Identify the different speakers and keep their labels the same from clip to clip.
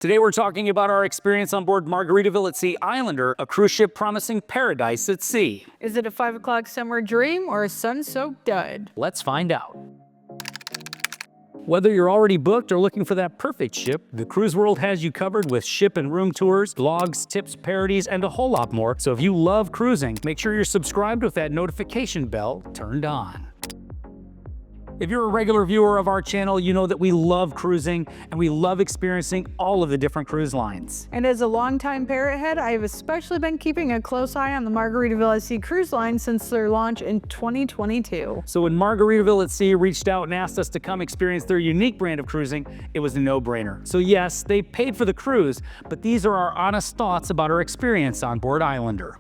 Speaker 1: Today we're talking about our experience on board Margaritaville at Sea Islander, a cruise ship promising paradise at sea.
Speaker 2: Is it a 5 o'clock summer dream or a sun-soaked dud?
Speaker 1: Let's find out. Whether you're already booked or looking for that perfect ship, the Cruise World has you covered with ship and room tours, blogs, tips, parodies, and a whole lot more. So if you love cruising, make sure you're subscribed with that notification bell turned on. If you're a regular viewer of our channel, you know that we love cruising and we love experiencing all of the different cruise lines.
Speaker 2: And as a longtime parrot head, I have especially been keeping a close eye on the Margaritaville at Sea Cruise Line since their launch in 2022.
Speaker 1: So when Margaritaville at Sea reached out and asked us to come experience their unique brand of cruising, it was a no-brainer. So yes, they paid for the cruise, but these are our honest thoughts about our experience on board Islander.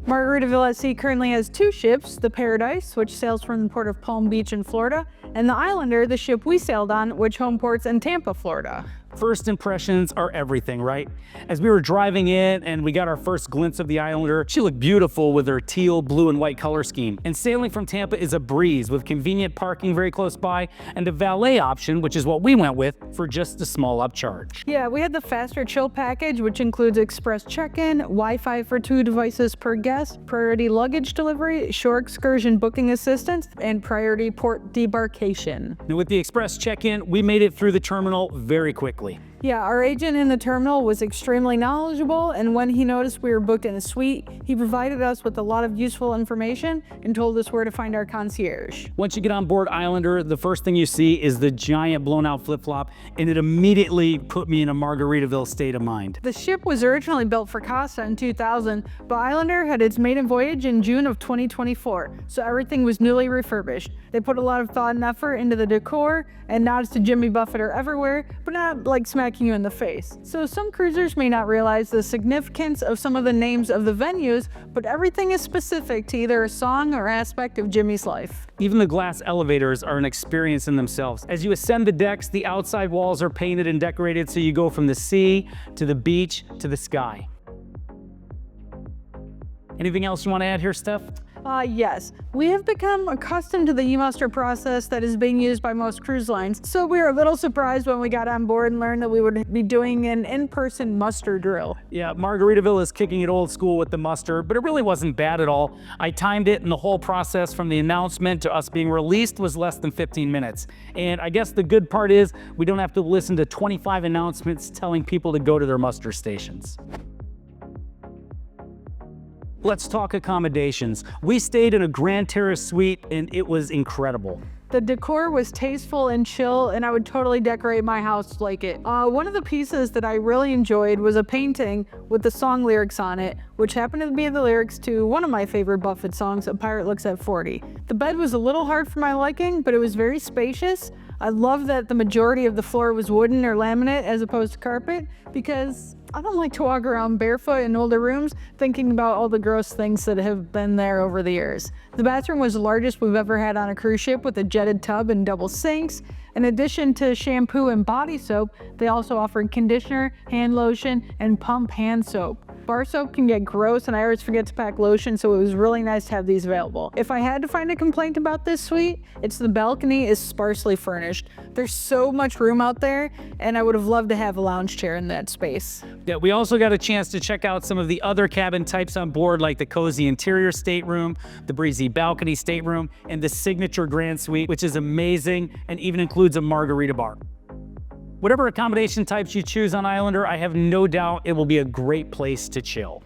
Speaker 2: Margaritaville at Sea currently has 2 ships, the Paradise, which sails from the port of Palm Beach in Florida, and the Islander, the ship we sailed on, which home ports in Tampa, Florida.
Speaker 1: First impressions are everything, right? As we were driving in and we got our first glimpse of the Islander, she looked beautiful with her teal, blue, and white color scheme. And sailing from Tampa is a breeze with convenient parking very close by and a valet option, which is what we went with, for just a small upcharge.
Speaker 2: Yeah, we had the faster chill package, which includes express check-in, Wi-Fi for 2 devices per guest, priority luggage delivery, shore excursion booking assistance, and priority port debarkation.
Speaker 1: Now with the express check-in, we made it through the terminal very quickly.
Speaker 2: Yeah, our agent in the terminal was extremely knowledgeable, and when he noticed we were booked in a suite, he provided us with a lot of useful information and told us where to find our concierge.
Speaker 1: Once you get on board Islander, the first thing you see is the giant blown-out flip-flop, and it immediately put me in a Margaritaville state of mind.
Speaker 2: The ship was originally built for Costa in 2000, but Islander had its maiden voyage in June of 2024, so everything was newly refurbished. They put a lot of thought and effort into the decor, and nods to Jimmy Buffett are everywhere, but not like smacking you in the face. So some cruisers may not realize the significance of some of the names of the venues, but everything is specific to either a song or aspect of Jimmy's life.
Speaker 1: Even the glass elevators are an experience in themselves. As you ascend the decks, the outside walls are painted and decorated so you go from the sea to the beach to the sky. Anything else you want to add here, Steph?
Speaker 2: Yes. We have become accustomed to the e-muster process that is being used by most cruise lines, so we were a little surprised when we got on board and learned that we would be doing an in-person muster drill.
Speaker 1: Yeah, Margaritaville is kicking it old school with the muster, but it really wasn't bad at all. I timed it, and the whole process from the announcement to us being released was less than 15 minutes. And I guess the good part is we don't have to listen to 25 announcements telling people to go to their muster stations. Let's talk accommodations. We stayed in a Grand Terrace suite and it was incredible.
Speaker 2: The decor was tasteful and chill, and I would totally decorate my house like it. One of the pieces that I really enjoyed was a painting with the song lyrics on it, which happened to be the lyrics to one of my favorite Buffett songs, A Pirate Looks at 40. The bed was a little hard for my liking, but it was very spacious. I love that the majority of the floor was wooden or laminate as opposed to carpet, because I don't like to walk around barefoot in older rooms thinking about all the gross things that have been there over the years. The bathroom was the largest we've ever had on a cruise ship with a jetted tub and double sinks. In addition to shampoo and body soap, they also offered conditioner, hand lotion, and pump hand soap. Bar soap can get gross and I always forget to pack lotion, so it was really nice to have these available. If I had to find a complaint about this suite, it's the balcony is sparsely furnished. There's so much room out there, and I would have loved to have a lounge chair in that space.
Speaker 1: Yeah, we also got a chance to check out some of the other cabin types on board, like the cozy interior stateroom, the breezy balcony stateroom, and the signature grand suite, which is amazing and even includes a margarita bar. Whatever accommodation types you choose on Islander, I have no doubt it will be a great place to chill.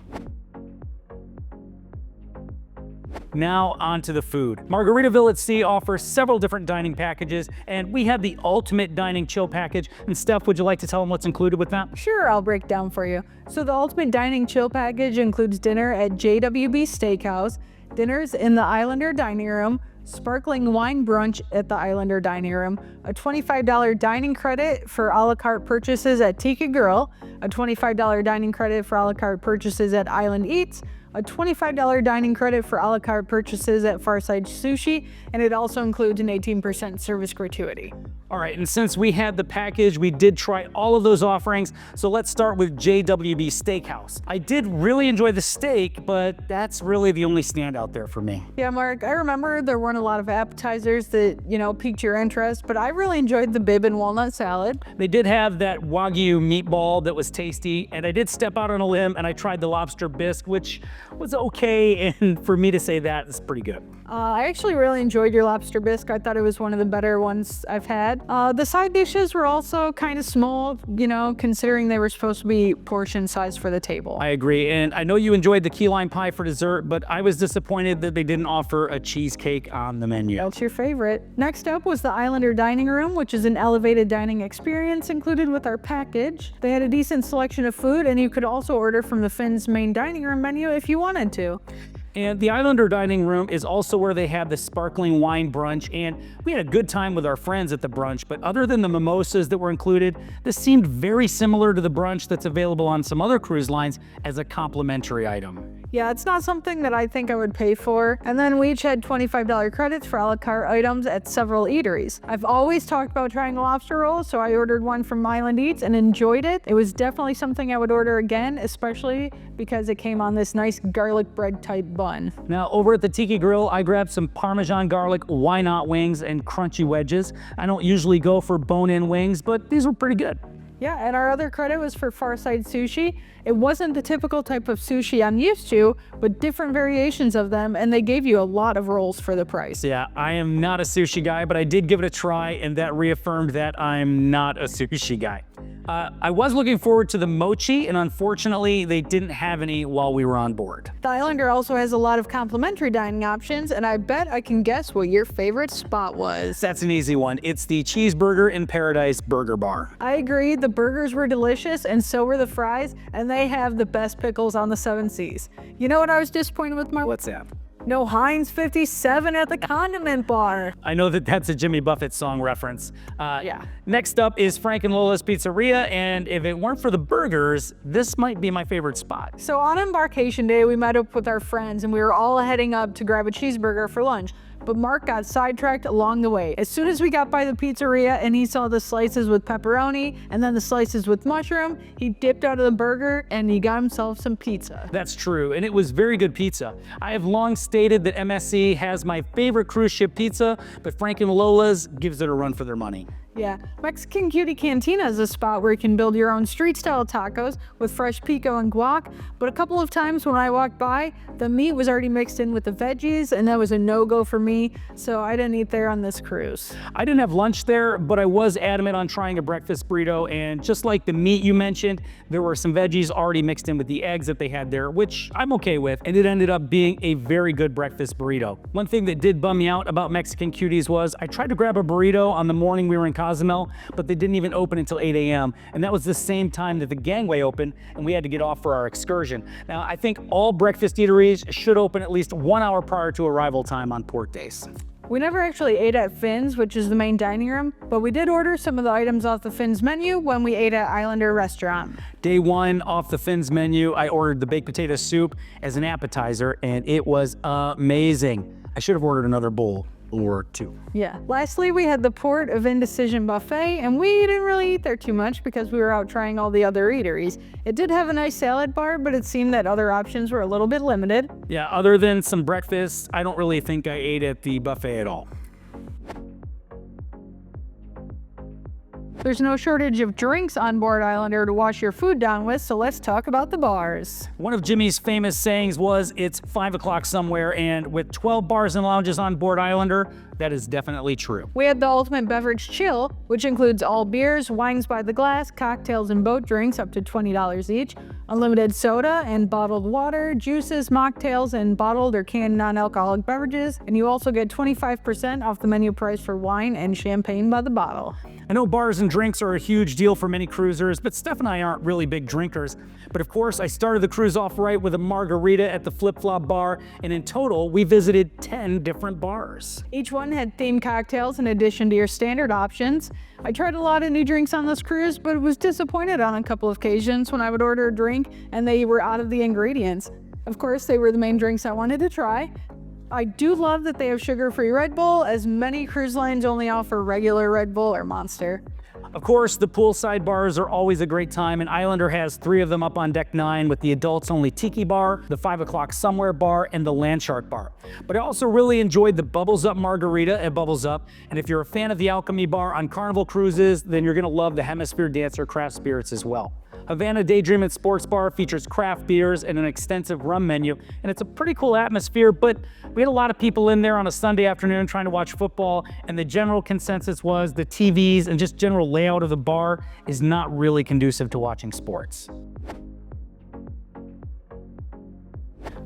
Speaker 1: Now on to the food. Margaritaville at Sea offers several different dining packages, and we had the ultimate dining chill package. And Steph, would you like to tell them what's included with that?
Speaker 2: Sure, I'll break down for you. So the ultimate dining chill package includes dinner at JWB Steakhouse, dinners in the Islander dining room, sparkling wine brunch at the Islander dining room, a $25 dining credit for a la carte purchases at Tiki Grill, a $25 dining credit for a la carte purchases at Island Eats, a $25 dining credit for a la carte purchases at Farside Sushi, and it also includes an 18% service gratuity.
Speaker 1: All right, and since we had the package, we did try all of those offerings, so let's start with JWB Steakhouse. I did really enjoy the steak, but that's really the only standout there for me.
Speaker 2: Yeah, Mark, I remember there weren't a lot of appetizers that, piqued your interest, but I really enjoyed the bib and walnut salad.
Speaker 1: They did have that Wagyu meatball that was tasty, and I did step out on a limb and I tried the lobster bisque, which was okay, and for me to say that is pretty good.
Speaker 2: I actually really enjoyed your lobster bisque. I thought it was one of the better ones I've had. The side dishes were also kind of small, considering they were supposed to be portion size for the table.
Speaker 1: I agree, and I know you enjoyed the key lime pie for dessert, but I was disappointed that they didn't offer a cheesecake on the menu.
Speaker 2: That's your favorite. Next up was the Islander Dining Room, which is an elevated dining experience included with our package. They had a decent selection of food, and you could also order from the Finn's main dining room menu if you wanted to.
Speaker 1: And the Islander Dining Room is also where they have the sparkling wine brunch, and we had a good time with our friends at the brunch, but other than the mimosas that were included, this seemed very similar to the brunch that's available on some other cruise lines as a complimentary item.
Speaker 2: Yeah, it's not something that I think I would pay for. And then we each had $25 credits for a la carte items at several eateries. I've always talked about trying a lobster roll, so I ordered one from Island Eats and enjoyed it. It was definitely something I would order again, especially because it came on this nice garlic bread type bun.
Speaker 1: Now, over at the Tiki Grill, I grabbed some Parmesan garlic why not wings and crunchy wedges. I don't usually go for bone-in wings, but these were pretty good.
Speaker 2: Yeah, and our other credit was for Farside Sushi. It wasn't the typical type of sushi I'm used to, but different variations of them, and they gave you a lot of rolls for the price.
Speaker 1: Yeah, I am not a sushi guy, but I did give it a try, and that reaffirmed that I'm not a sushi guy. I was looking forward to the mochi, and unfortunately, they didn't have any while we were on board.
Speaker 2: The Islander also has a lot of complimentary dining options, and I bet I can guess what your favorite spot was.
Speaker 1: That's an easy one. It's the Cheeseburger in Paradise Burger Bar.
Speaker 2: I agree, the burgers were delicious, and so were the fries, and they have the best pickles on the 7 Seas. You know what I was disappointed with, Mark?
Speaker 1: What's that?
Speaker 2: No Heinz 57 at the condiment bar.
Speaker 1: I know that that's a Jimmy Buffett song reference.
Speaker 2: Yeah.
Speaker 1: Next up is Frank and Lola's Pizzeria, and if it weren't for the burgers, this might be my favorite spot.
Speaker 2: So on embarkation day, we met up with our friends, and we were all heading up to grab a cheeseburger for lunch. But Mark got sidetracked along the way. As soon as we got by the pizzeria and he saw the slices with pepperoni and then the slices with mushroom, he dipped out of the burger and he got himself some pizza.
Speaker 1: That's true, and it was very good pizza. I have long stated that MSC has my favorite cruise ship pizza, but Frank and Lola's gives it a run for their money.
Speaker 2: Yeah, Mexican Cutie Cantina is a spot where you can build your own street-style tacos with fresh pico and guac, but a couple of times when I walked by, the meat was already mixed in with the veggies, and that was a no-go for me, so I didn't eat there on this cruise.
Speaker 1: I didn't have lunch there, but I was adamant on trying a breakfast burrito, and just like the meat you mentioned, there were some veggies already mixed in with the eggs that they had there, which I'm okay with, and it ended up being a very good breakfast burrito. One thing that did bum me out about Mexican Cuties was I tried to grab a burrito on the morning we were in Cozumel, but they didn't even open until 8 a.m. And that was the same time that the gangway opened and we had to get off for our excursion. Now, I think all breakfast eateries should open at least 1 hour prior to arrival time on port days.
Speaker 2: We never actually ate at Finn's, which is the main dining room, but we did order some of the items off the Finn's menu when we ate at Islander Restaurant.
Speaker 1: Day one off the Finn's menu, I ordered the baked potato soup as an appetizer and it was amazing. I should have ordered another bowl or two.
Speaker 2: Yeah. Lastly, we had the Port of Indecision buffet, and we didn't really eat there too much because we were out trying all the other eateries. It did have a nice salad bar, but it seemed that other options were a little bit limited.
Speaker 1: Yeah, other than some breakfast, I don't really think I ate at the buffet at all.
Speaker 2: There's no shortage of drinks on board Islander to wash your food down with, so let's talk about the bars.
Speaker 1: One of Jimmy's famous sayings was, "It's 5 o'clock somewhere," and with 12 bars and lounges on board Islander, that is definitely true.
Speaker 2: We had the Ultimate Beverage Chill, which includes all beers, wines by the glass, cocktails, and boat drinks up to $20 each, unlimited soda and bottled water, juices, mocktails, and bottled or canned non-alcoholic beverages, and you also get 25% off the menu price for wine and champagne by the bottle.
Speaker 1: I know bars and drinks are a huge deal for many cruisers, but Steph and I aren't really big drinkers. But of course, I started the cruise off right with a margarita at the Flip Flop Bar, and in total, we visited 10 different bars.
Speaker 2: Each one had themed cocktails in addition to your standard options. I tried a lot of new drinks on this cruise, but was disappointed on a couple of occasions when I would order a drink and they were out of the ingredients. Of course, they were the main drinks I wanted to try. I do love that they have sugar-free Red Bull, as many cruise lines only offer regular Red Bull or Monster.
Speaker 1: Of course, the poolside bars are always a great time, and Islander has 3 of them up on Deck 9 with the adults-only Tiki Bar, the 5 o'clock Somewhere Bar, and the Landshark Bar. But I also really enjoyed the Bubbles Up Margarita at Bubbles Up, and if you're a fan of the Alchemy Bar on Carnival Cruises, then you're gonna love the Hemisphere Dancer craft spirits as well. Havana Daydream and Sports Bar features craft beers and an extensive rum menu, and it's a pretty cool atmosphere, but we had a lot of people in there on a Sunday afternoon trying to watch football, and the general consensus was the TVs and just general layout of the bar is not really conducive to watching sports.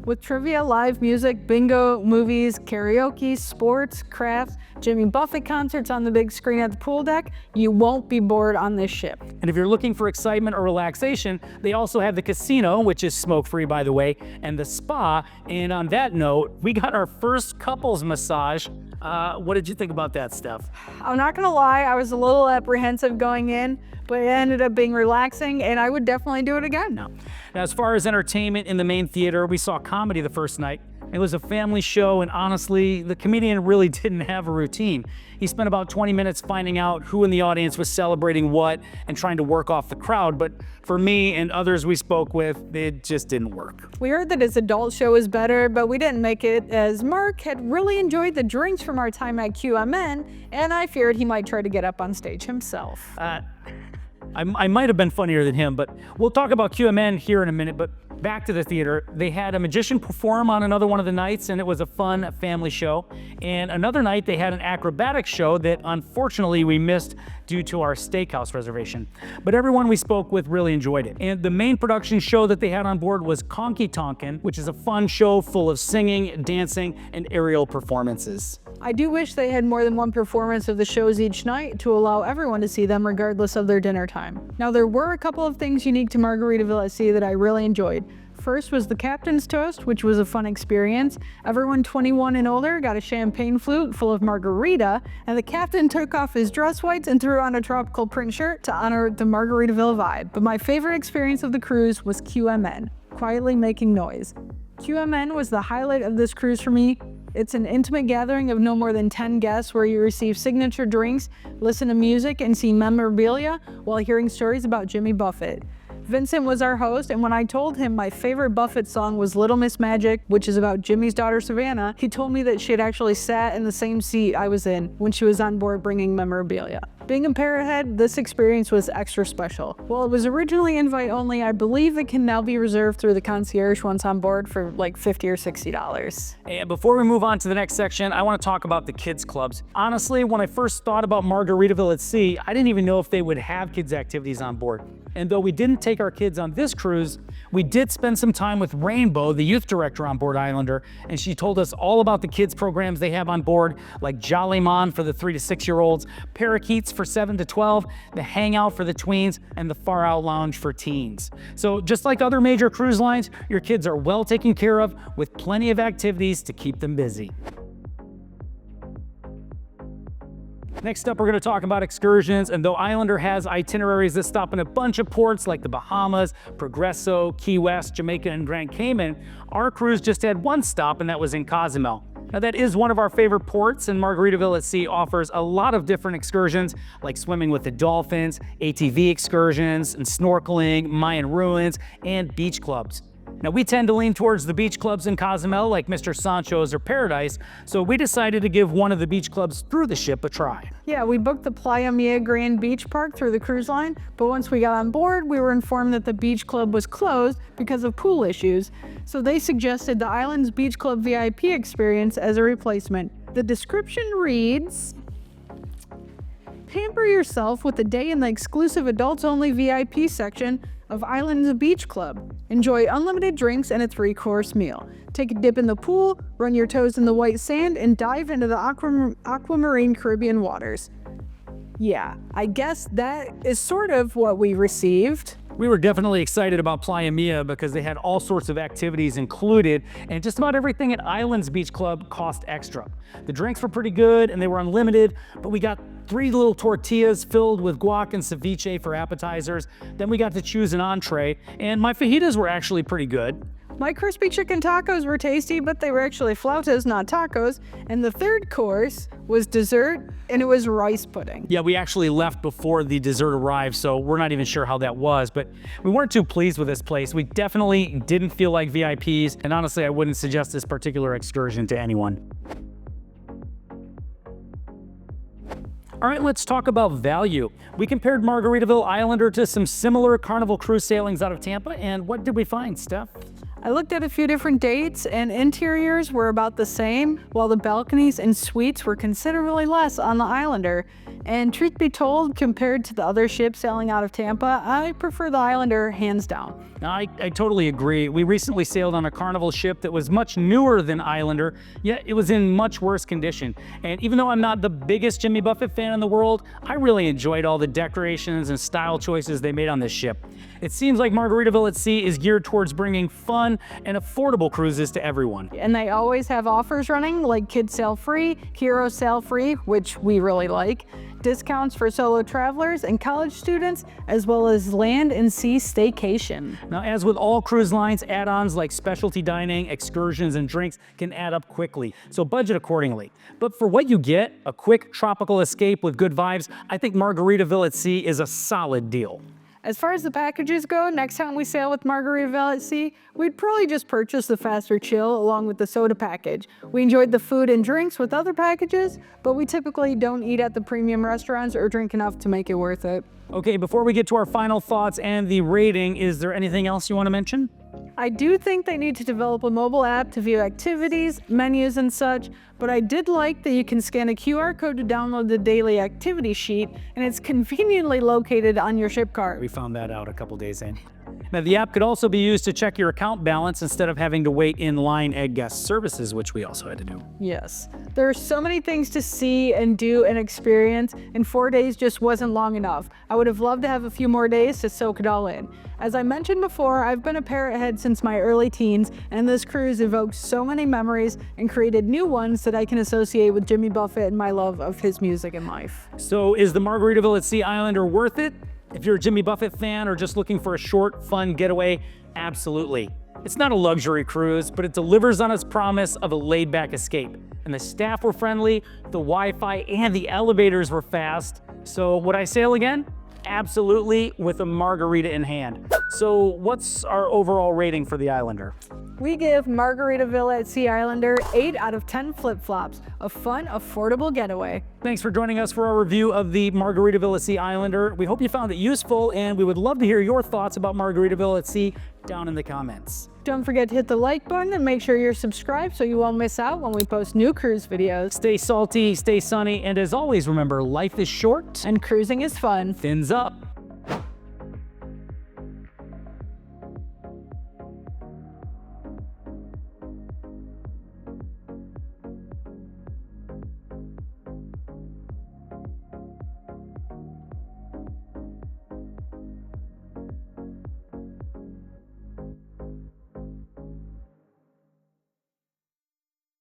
Speaker 2: With trivia, live music, bingo, movies, karaoke, sports, crafts, Jimmy Buffett concerts on the big screen at the pool deck, you won't be bored on this ship.
Speaker 1: And if you're looking for excitement or relaxation, they also have the casino, which is smoke-free by the way, and the spa. And on that note, we got our first couples massage. What did you think about that, Steph?
Speaker 2: I'm not gonna lie, I was a little apprehensive going in, but it ended up being relaxing, and I would definitely do it again.
Speaker 1: Now, as far as entertainment in the main theater, we saw comedy the first night. It was a family show, and honestly, the comedian really didn't have a routine. He spent about 20 minutes finding out who in the audience was celebrating what and trying to work off the crowd, but for me and others we spoke with, it just didn't work.
Speaker 2: We heard that his adult show was better, but we didn't make it, as Mark had really enjoyed the drinks from our time at QMN, and I feared he might try to get up on stage himself.
Speaker 1: I might have been funnier than him, but we'll talk about QMN here in a minute. But back to the theater, they had a magician perform on another one of the nights, and it was a fun family show. And another night, they had an acrobatic show that unfortunately we missed due to our steakhouse reservation. But everyone we spoke with really enjoyed it. And the main production show that they had on board was Conky Tonkin, which is a fun show full of singing, dancing, and aerial performances.
Speaker 2: I do wish they had more than one performance of the shows each night to allow everyone to see them regardless of their dinner time. Now, there were a couple of things unique to Margaritaville at Sea that I really enjoyed. First was the captain's toast, which was a fun experience. Everyone 21 and older got a champagne flute full of margarita, and the captain took off his dress whites and threw on a tropical print shirt to honor the Margaritaville vibe. But my favorite experience of the cruise was QMN, quietly making noise. QMN was the highlight of this cruise for me. It's an intimate gathering of no more than 10 guests where you receive signature drinks, listen to music, and see memorabilia while hearing stories about Jimmy Buffett. Vincent was our host, and when I told him my favorite Buffett song was Little Miss Magic, which is about Jimmy's daughter Savannah, he told me that she had actually sat in the same seat I was in when she was on board bringing memorabilia. Being a parrot, this experience was extra special. While it was originally invite only, I believe it can now be reserved through the concierge once on board for like $50 or $60.
Speaker 1: And before we move on to the next section, I want to talk about the kids clubs. Honestly, when I first thought about Margaritaville at Sea, I didn't even know if they would have kids activities on board. And though we didn't take our kids on this cruise, we did spend some time with Rainbow, the youth director on board Islander, and she told us all about the kids programs they have on board, like Jolly Mon for the 3 to 6 year olds, Parakeets for 7 to 12, the Hangout for the tweens, and the Far Out Lounge for teens. So just like other major cruise lines, your kids are well taken care of with plenty of activities to keep them busy. Next up, we're going to talk about excursions, and though Islander has itineraries that stop in a bunch of ports like the Bahamas, Progreso, Key West, Jamaica, and Grand Cayman, our cruise just had one stop, and that was in Cozumel. Now, that is one of our favorite ports, and Margaritaville at Sea offers a lot of different excursions like swimming with the dolphins, ATV excursions, and snorkeling, Mayan ruins, and beach clubs. Now, we tend to lean towards the beach clubs in Cozumel like Mr. Sancho's or Paradise, so we decided to give one of the beach clubs through the ship a try.
Speaker 2: Yeah, we booked the Playa Mia Grand Beach Park through the cruise line, but once we got on board, we were informed that the beach club was closed because of pool issues, so they suggested the Islands Beach Club VIP experience as a replacement. The description reads, "Pamper yourself with a day in the exclusive adults-only VIP section of Islands Beach Club. Enjoy unlimited drinks and a 3-course meal. Take a dip in the pool, run your toes in the white sand, and dive into the aquamarine Caribbean waters." Yeah, I guess that is sort of what we received.
Speaker 1: We were definitely excited about Playa Mia because they had all sorts of activities included, and just about everything at Islands Beach Club cost extra. The drinks were pretty good and they were unlimited, but we got 3 little tortillas filled with guac and ceviche for appetizers. Then we got to choose an entree, and my fajitas were actually pretty good.
Speaker 2: My crispy chicken tacos were tasty, but they were actually flautas, not tacos. And the third course was dessert, and it was rice pudding.
Speaker 1: Yeah, we actually left before the dessert arrived, so we're not even sure how that was, but we weren't too pleased with this place. We definitely didn't feel like VIPs, and honestly, I wouldn't suggest this particular excursion to anyone. All right, let's talk about value. We compared Margaritaville Islander to some similar Carnival Cruise sailings out of Tampa, and what did we find, Steph?
Speaker 2: I looked at a few different dates, and interiors were about the same, while the balconies and suites were considerably less on the Islander. And truth be told, compared to the other ships sailing out of Tampa, I prefer the Islander hands down.
Speaker 1: I totally agree. We recently sailed on a Carnival ship that was much newer than Islander, yet it was in much worse condition. And even though I'm not the biggest Jimmy Buffett fan in the world, I really enjoyed all the decorations and style choices they made on this ship. It seems like Margaritaville at Sea is geared towards bringing fun and affordable cruises to everyone.
Speaker 2: And they always have offers running, like Kids Sail Free, Hero Sail Free, which we really like, discounts for solo travelers and college students, as well as land and sea staycation.
Speaker 1: Now, as with all cruise lines, add-ons like specialty dining, excursions, and drinks can add up quickly, so budget accordingly. But for what you get, a quick tropical escape with good vibes, I think Margaritaville at Sea is a solid deal.
Speaker 2: As far as the packages go, next time we sail with Margaritaville at Sea, we'd probably just purchase the faster chill along with the soda package. We enjoyed the food and drinks with other packages, but we typically don't eat at the premium restaurants or drink enough to make it worth it.
Speaker 1: Okay, before we get to our final thoughts and the rating, is there anything else you want to mention?
Speaker 2: I do think they need to develop a mobile app to view activities, menus, and such, but I did like that you can scan a QR code to download the daily activity sheet, and it's conveniently located on your ship card.
Speaker 1: We found that out a couple days in. Now, the app could also be used to check your account balance instead of having to wait in line at guest services, which we also had to do.
Speaker 2: Yes. There are so many things to see and do and experience, and 4 days just wasn't long enough. I would have loved to have a few more days to soak it all in. As I mentioned before, I've been a parrot head since my early teens, and this cruise evoked so many memories and created new ones that I can associate with Jimmy Buffett and my love of his music and life.
Speaker 1: So is the Margaritaville at Sea Islander worth it? If you're a Jimmy Buffett fan or just looking for a short, fun getaway, absolutely. It's not a luxury cruise, but it delivers on its promise of a laid-back escape. And the staff were friendly, the Wi-Fi and the elevators were fast. So would I sail again? Absolutely, with a margarita in hand. So what's our overall rating for the Islander?
Speaker 2: We give Margaritaville at Sea Islander 8 out of 10 flip-flops, a fun, affordable getaway.
Speaker 1: Thanks for joining us for our review of the Margaritaville at Sea Islander. We hope you found it useful, and we would love to hear your thoughts about Margaritaville at Sea down in the comments.
Speaker 2: Don't forget to hit the like button and make sure you're subscribed so you won't miss out when we post new cruise videos.
Speaker 1: Stay salty, stay sunny, and as always, remember, life is short
Speaker 2: And cruising is fun.
Speaker 1: Fins up.